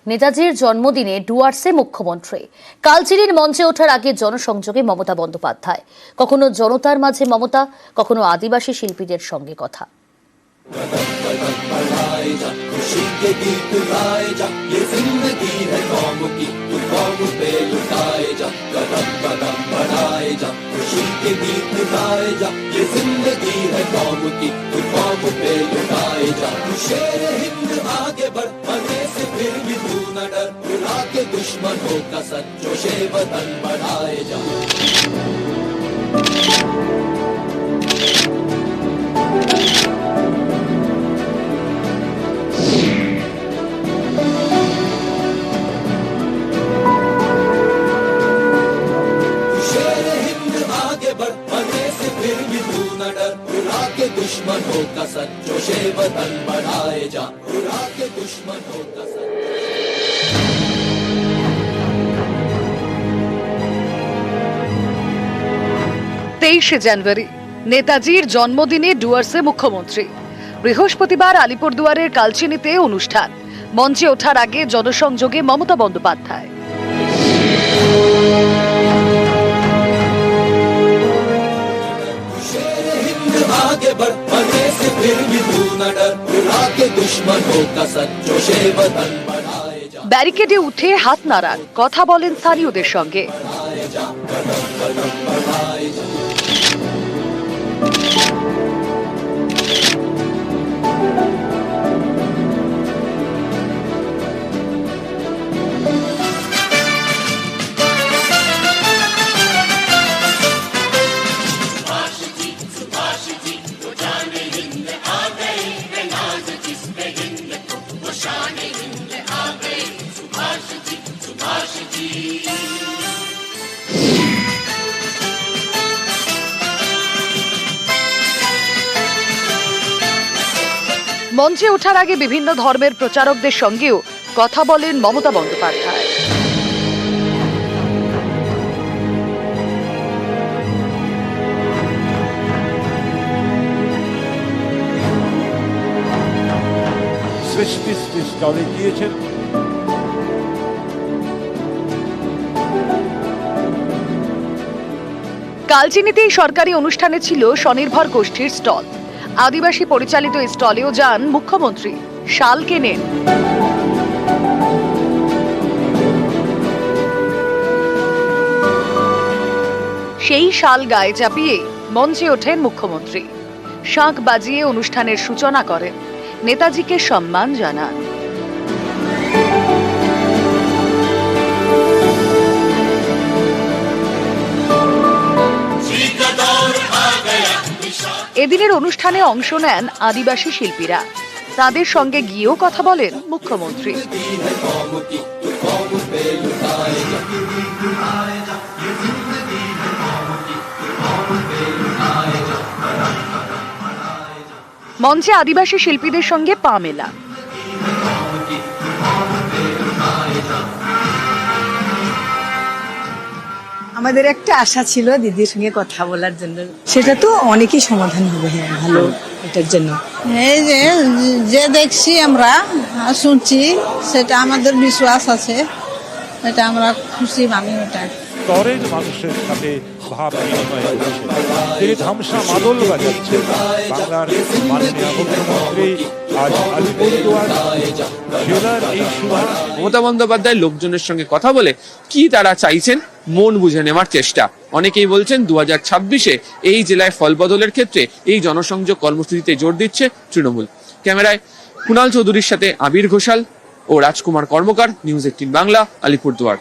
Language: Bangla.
নেতাজির জন্মদিনে ডুয়ার্সে মুখ্যমন্ত্রী। কালচিনির মঞ্চে ওঠার আগে জনসংযোগে মমতা বন্দ্যোপাধ্যায়। কখনো জনতার মাঝে মমতা, কখনো আদিবাসী শিল্পীদের সঙ্গে কথা। दुश्मनों का सच्चोशे वतन बढ़ाए जा। शेर हिंद आगे बढ़, मरने से फिर भी तू न डर। उड़ा के दुश्मनों का सच्चोशे वतन बढ़ाए जा। उड़ा के दुश्मनों का 23 জানুয়ারি নেতাজির জন্মদিনে ডুয়ার্সে মুখ্যমন্ত্রী। বৃহস্পতিবার আলিপুরদুয়ারের কালচিনিতে অনুষ্ঠান। মঞ্চে ওঠার আগে জনসংযোগে মমতা বন্দ্যোপাধ্যায়। ব্যারিকেডে উঠে হাত নাড়ান, কথা বলেন স্থানীয়দের সঙ্গে। মঞ্চে ওঠার আগে বিভিন্ন ধর্মের প্রচারকদের সঙ্গেও কথা বলেন মমতা বন্দ্যোপাধ্যায়। সৃষ্টি স্টলে গিয়েছেন। কালচিনিতেই সরকারি অনুষ্ঠানে ছিল স্বনির্ভর গোষ্ঠীর স্টল। আদিবাসী পরিচালিত স্টলেও যান মুখ্যমন্ত্রী। শাল কেনেন। সেই শাল গায়ে চাপিয়ে মঞ্চে ওঠেন মুখ্যমন্ত্রী। শাঁখ বাজিয়ে অনুষ্ঠানের সূচনা করেন। নেতাজিকে সম্মান জানান। এদিনের অনুষ্ঠানে অংশ নেন আদিবাসী শিল্পীরা। তাদের সঙ্গে গিয়েও কথা বলেন মুখ্যমন্ত্রী। মঞ্চে আদিবাসী শিল্পীদের সঙ্গে পা মেলা। আমাদের একটা আশা ছিল দিদির সঙ্গে কথা বলার জন্য, সেটা তো অনেকই সমাধান হবে। হ্যাঁ, ভালো এটার জন্য এই যে দেখছি আমরা শুনছি, সেটা আমাদের বিশ্বাস আছে, এটা আমরা খুশি মানি। ওটা স্তরের মানুষের সাথে ভাব বিনিময় হচ্ছে। তিনি ধামসা মাদল বাজাচ্ছেন। বাংলার মাননীয় মুখ্যমন্ত্রী আজ আলিপুরদুয়ার জেলার এই সুভাষ। মমতা বন্দ্যোপাধ্যায় লোকজনের সঙ্গে কথা বলে কি তারা চাইছেন মন বুঝে নেওয়ার চেষ্টা। অনেকেই বলছেন 2026-এ এই জেলায় ফল বদলের ক্ষেত্রে এই জনসংযোগ কর্মসূচিতে জোর দিচ্ছে তৃণমূল। ক্যামেরায় কুণাল চৌধুরীর সাথে আবির ঘোষাল ও রাজকুমার কর্মকার, নিউজ 18 বাংলা, আলিপুরদুয়ার।